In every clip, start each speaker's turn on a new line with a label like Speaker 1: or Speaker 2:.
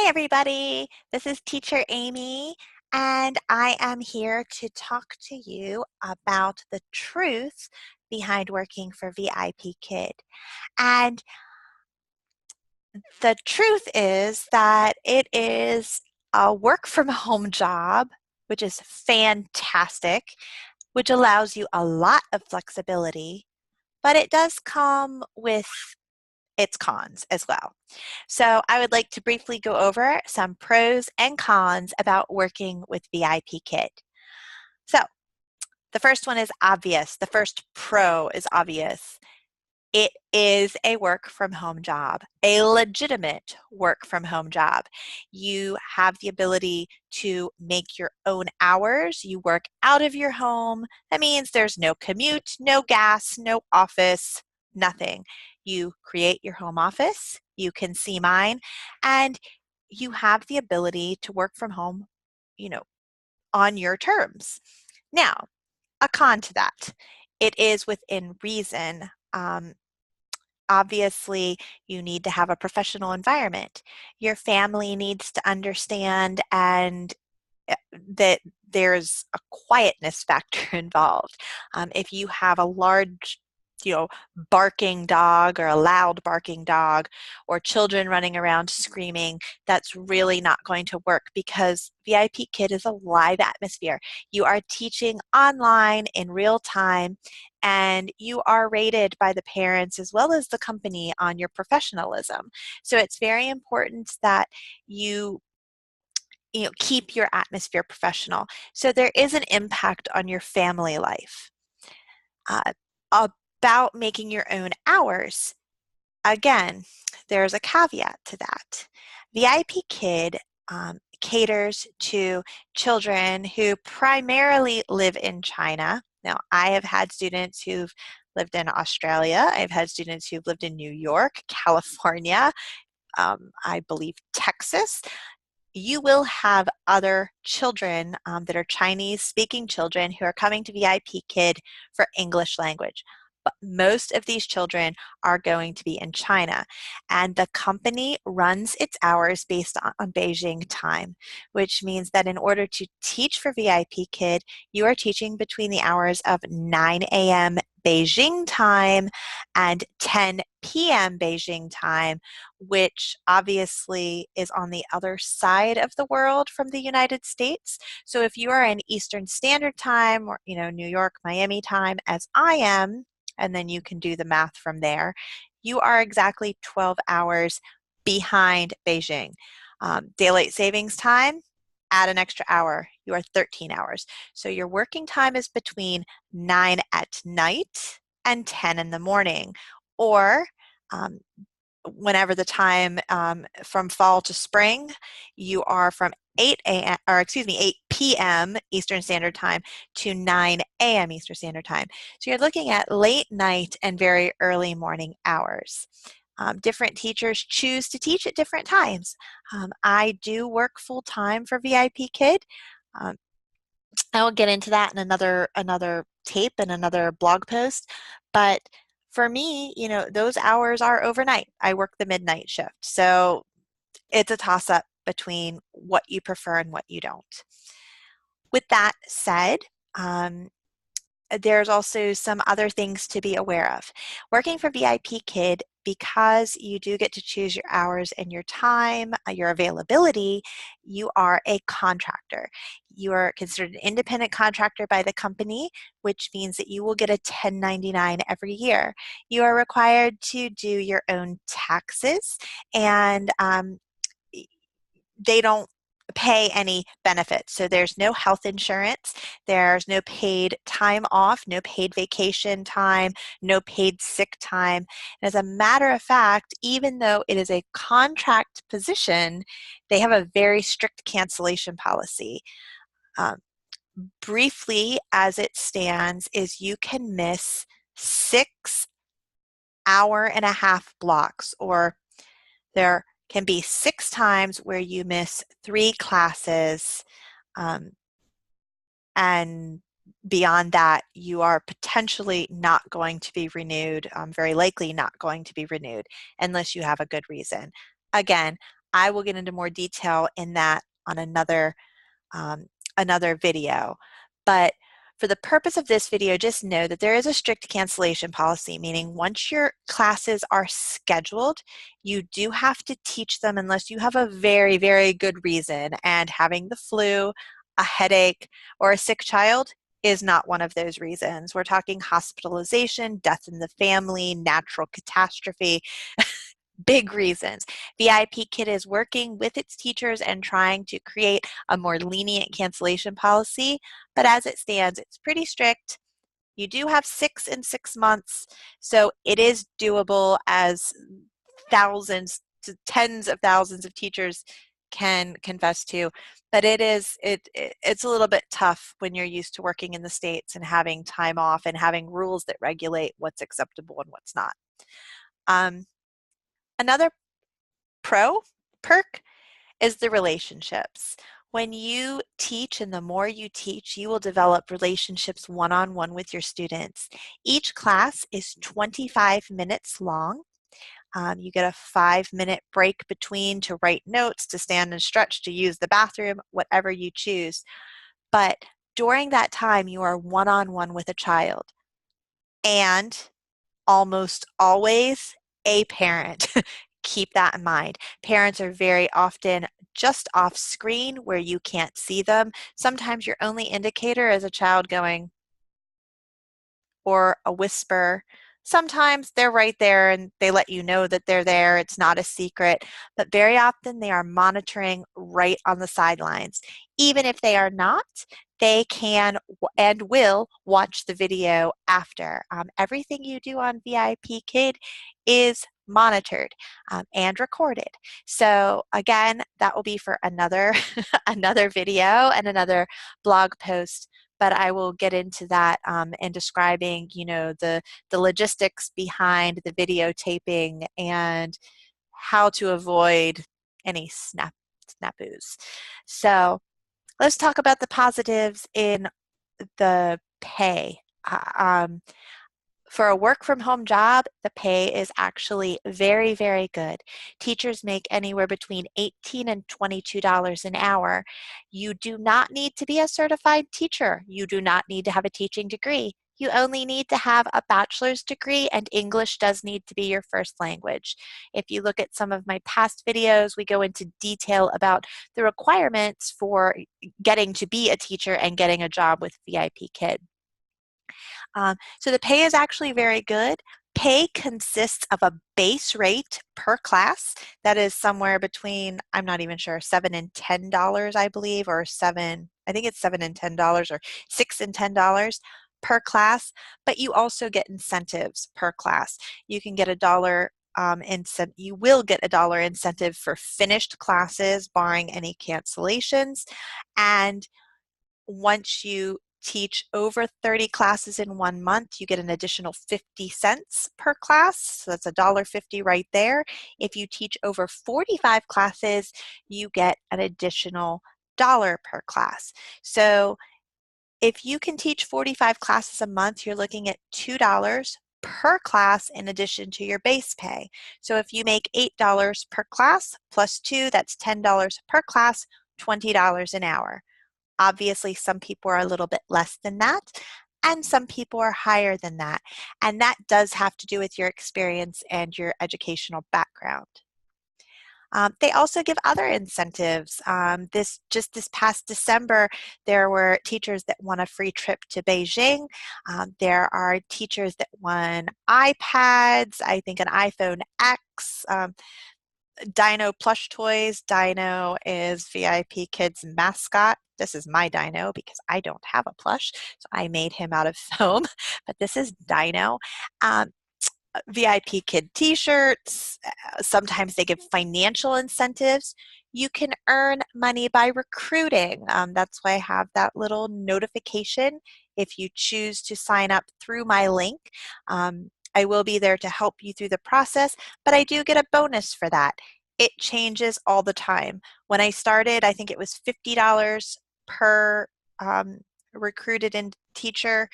Speaker 1: Hi everybody, this is Teacher Amy and I am here to talk to you about the truth behind working for VIPKid. And the truth is that it is a work from home job, which is fantastic, which allows you a lot of flexibility, but it does come with its cons as well. So I would like to briefly go over some pros and cons about working with VIPKid. So the first one is obvious. The first pro is obvious. It is a work from home job, a legitimate work from home job. You have the ability to make your own hours. You work out of your home. That means there's no commute, no gas, no office, nothing. You create your home office. You can see mine, and you have the ability to work from home, on your terms. Now, a con to that. It is within reason. Obviously, you need to have a professional environment. Your family needs to understand and that there's a quietness factor involved. If you have a large, barking dog or a loud barking dog or children running around screaming, that's really not going to work because VIPKid is a live atmosphere. You are teaching online in real time and you are rated by the parents as well as the company on your professionalism. So it's very important that you keep your atmosphere professional. So there is an impact on your family life. About making your own hours, again, there's a caveat to that. VIPKid caters to children who primarily live in China. Now, I have had students who've lived in Australia. I've had students who've lived in New York, California, I believe Texas. You will have other children that are Chinese speaking children who are coming to VIPKid for English language. But most of these children are going to be in China, and the company runs its hours based on Beijing time, which means that in order to teach for VIPKid, you are teaching between the hours of 9 a.m. Beijing time and 10 p.m. Beijing time, which obviously is on the other side of the world from the United States. So if you are in Eastern Standard Time or, New York, Miami time, as I am, and then you can do the math from there, you are exactly 12 hours behind Beijing. Daylight savings time, add an extra hour, you are 13 hours. So your working time is between 9 at night and 10 in the morning, or whenever the time from fall to spring, you are from 8 p.m. Eastern Standard Time to 9 a.m. Eastern Standard Time. So you're looking at late night and very early morning hours. Different teachers choose to teach at different times. I do work full-time for VIPKid. I will get into that in another tape and another blog post, but for me, those hours are overnight. I work the midnight shift. So it's a toss-up between what you prefer and what you don't. With that said, there's also some other things to be aware of. Working for VIPKid, because you do get to choose your hours and your time, your availability, you are a contractor. You are considered an independent contractor by the company, which means that you will get a 1099 every year. You are required to do your own taxes, and they don't pay any benefits. So there's no health insurance, there's no paid time off, no paid vacation time, no paid sick time. And as a matter of fact, even though it is a contract position, they have a very strict cancellation policy. Briefly, as it stands, is you can miss 6-hour-and-a-half blocks, or there can be 6 times where you miss 3 classes, and beyond that, you are potentially not going to be renewed, very likely not going to be renewed unless you have a good reason. Again, I will get into more detail in that on another video. But for the purpose of this video, just know that there is a strict cancellation policy, meaning once your classes are scheduled, you do have to teach them unless you have a very, very good reason. And having the flu, a headache, or a sick child is not one of those reasons. We're talking hospitalization, death in the family, natural catastrophe, big reasons. VIPKid is working with its teachers and trying to create a more lenient cancellation policy, but as it stands, it's pretty strict. You do have 6 in 6 months, so it is doable, as thousands to tens of thousands of teachers can confess to, but it's a little bit tough when you're used to working in the States and having time off and having rules that regulate what's acceptable and what's not. Another perk is the relationships. When you teach, and the more you teach, you will develop relationships one-on-one with your students. Each class is 25 minutes long. You get a 5-minute break between to write notes, to stand and stretch, to use the bathroom, whatever you choose. But during that time, you are one-on-one with a child. And almost always a parent. Keep that in mind. Parents are very often just off screen where you can't see them. Sometimes your only indicator is a child going, or a whisper. Sometimes they're right there and they let you know that they're there. It's not a secret, but very often they are monitoring right on the sidelines. Even if they are not, they can and will watch the video after. Everything you do on VIPKid is monitored and recorded. So again, that will be for another another video and another blog post, but I will get into that in describing, the logistics behind the videotaping and how to avoid any snafus. So let's talk about the positives in the pay. For a work-from-home job, the pay is actually very, very good. Teachers make anywhere between $18 and $22 an hour. You do not need to be a certified teacher. You do not need to have a teaching degree. You only need to have a bachelor's degree, and English does need to be your first language. If you look at some of my past videos, we go into detail about the requirements for getting to be a teacher and getting a job with VIPKid. So the pay is actually very good. Pay consists of a base rate per class that is somewhere between, I'm not even sure, $7 and $10, I believe, or I think it's $7 and $10, or $6 and $10 per class, but you also get incentives per class. You can get you will get a dollar incentive for finished classes, barring any cancellations, and once you teach over 30 classes in 1 month, you get an additional 50 cents per class. So that's $1.50 right there. If you teach over 45 classes, you get an additional dollar per class. So if you can teach 45 classes a month, you're looking at $2 per class in addition to your base pay. So if you make $8 per class plus 2, that's $10 per class, $20 an hour. Obviously, some people are a little bit less than that, and some people are higher than that. And that does have to do with your experience and your educational background. They also give other incentives. Just this past December, there were teachers that won a free trip to Beijing. There are teachers that won iPads, I think an iPhone X, Dino plush toys. Dino is VIPKid's mascot. This is my Dino because I don't have a plush, so I made him out of foam, but this is Dino. VIPKid t-shirts. Sometimes they give financial incentives. You can earn money by recruiting. That's why I have that little notification if you choose to sign up through my link. I will be there to help you through the process, but I do get a bonus for that. It changes all the time. When I started, I think it was $50 per recruited in teacher,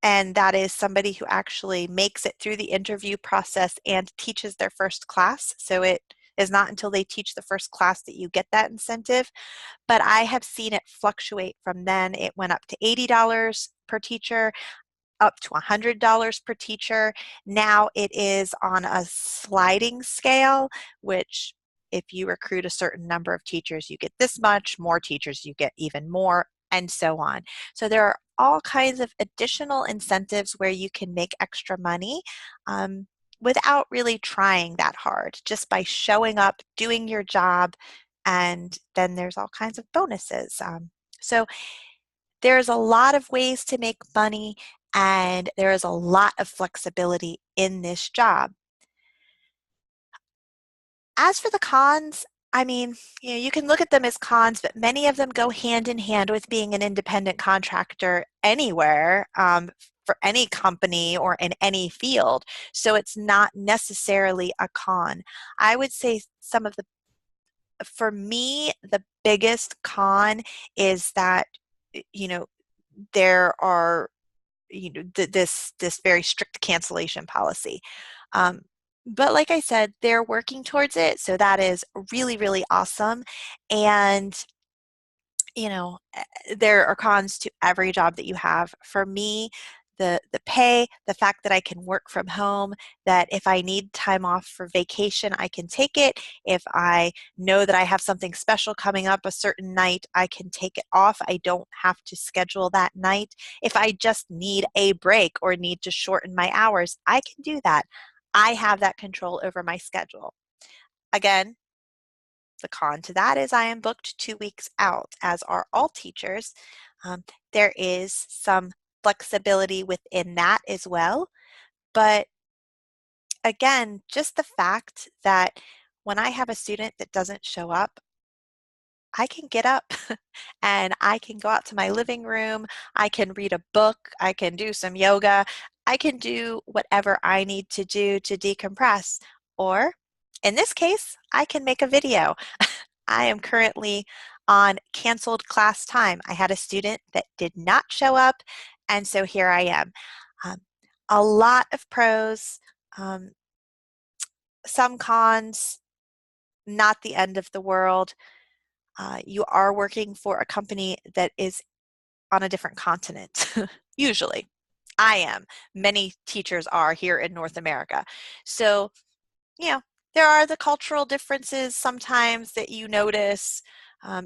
Speaker 1: and that is somebody who actually makes it through the interview process and teaches their first class. So is not until they teach the first class that you get that incentive. But I have seen it fluctuate from then. It went up to $80 per teacher, up to $100 per teacher. Now it is on a sliding scale, which if you recruit a certain number of teachers, you get this much, more teachers, you get even more, and so on. So there are all kinds of additional incentives where you can make extra money without really trying that hard, just by showing up, doing your job, and then there's all kinds of bonuses. So there's a lot of ways to make money, and there is a lot of flexibility in this job. As for the cons, I mean, you can look at them as cons, but many of them go hand in hand with being an independent contractor anywhere, for any company or in any field. So it's not necessarily a con. I would say for me, the biggest con is that, there are, this very strict cancellation policy. Um, but like I said, they're working towards it, so that is really, really awesome. And there are cons to every job that you have. For me, the pay, the fact that I can work from home, that if I need time off for vacation, I can take it. If I know that I have something special coming up a certain night, I can take it off. I don't have to schedule that night. If I just need a break or need to shorten my hours, I can do that. I have that control over my schedule. Again, the con to that is I am booked 2 weeks out, as are all teachers. There is some flexibility within that as well. But again, just the fact that when I have a student that doesn't show up, I can get up and I can go out to my living room. I can read a book. I can do some yoga. I can do whatever I need to do to decompress. Or in this case, I can make a video. I am currently on canceled class time. I had a student that did not show up, and so here I am. Um, a lot of pros, some cons, not the end of the world. You are working for a company that is on a different continent, usually. I am. Many teachers are here in North America. So, there are the cultural differences sometimes that you notice.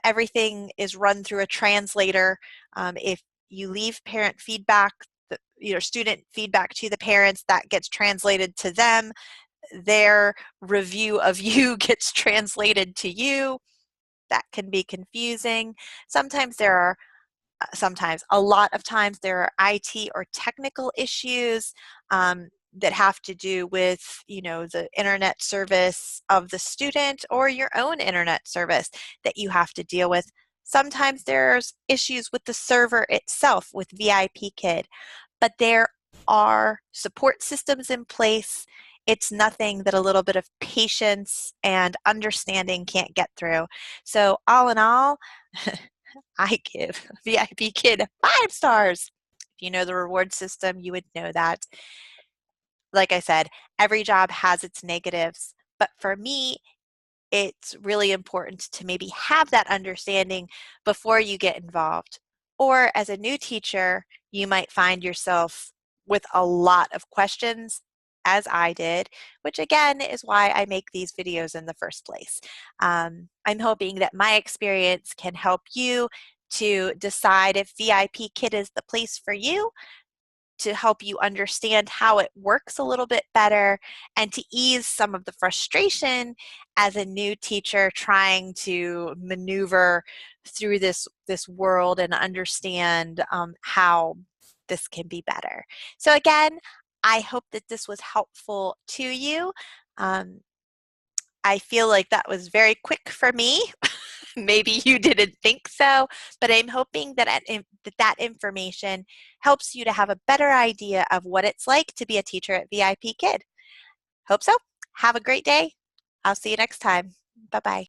Speaker 1: Everything is run through a translator. If you leave parent feedback, student feedback to the parents, that gets translated to them. Their review of you gets translated to you. That can be confusing. A lot of times there are IT or technical issues that have to do with, the internet service of the student or your own internet service that you have to deal with. Sometimes there's issues with the server itself with VIPKID, but there are support systems in place. It's nothing that a little bit of patience and understanding can't get through. So all in all, I give VIPKID 5 stars. If you know the reward system, you would know that. Like I said, every job has its negatives, but for me, it's really important to maybe have that understanding before you get involved. Or as a new teacher, you might find yourself with a lot of questions, as I did, which again is why I make these videos in the first place. I'm hoping that my experience can help you to decide if VIPKID is the place for you, to help you understand how it works a little bit better, and to ease some of the frustration as a new teacher trying to maneuver through this world and understand how this can be better. So again, I hope that this was helpful to you. I feel like that was very quick for me. Maybe you didn't think so, but I'm hoping that that information helps you to have a better idea of what it's like to be a teacher at VIPKID. Hope so. Have a great day. I'll see you next time. Bye-bye.